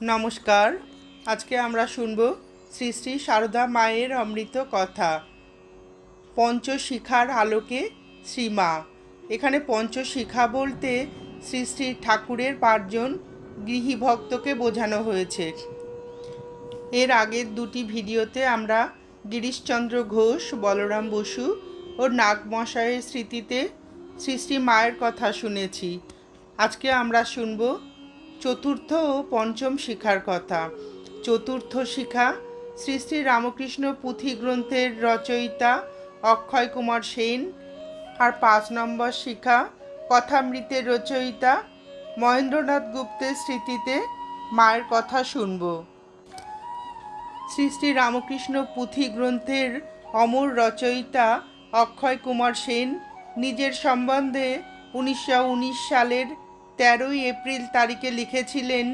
নমস্কার। আজকে আমরা শুনব শ্রী শ্রী সারদা মায়ের অমৃত কথা। পঞ্চশিখার আলোকে শ্রীমা। এখানে পঞ্চশিখা বলতে শ্রী শ্রী ঠাকুরের 5জন গৃহী ভক্তকে বোঝানো হয়েছে। এর আগের দুটি ভিডিওতে আমরা গিরিশচন্দ্র ঘোষ, বলরাম বসু ও নাগমশাইয়ের স্মৃতিতে শ্রী শ্রী মায়ের কথা শুনেছি। আজকে আমরা শুনব চতুর্থ ও পঞ্চম শিখার কথা। চতুর্থ শিখা শ্রী শ্রী রামকৃষ্ণ পুঁথি গ্রন্থের রচয়িতা অক্ষয় কুমার সেন, আর 5 নম্বর শিখা কথামৃতের রচয়িতা মহেন্দ্রনাথ গুপ্তের স্মৃতিতে মায়ের কথা শুনব। শ্রী শ্রী রামকৃষ্ণ পুঁথি গ্রন্থের অমর রচয়িতা অক্ষয় কুমার সেন নিজের সম্বন্ধে 1919 সালের 13 এপ্রিল তারিখে লিখেছিলেন,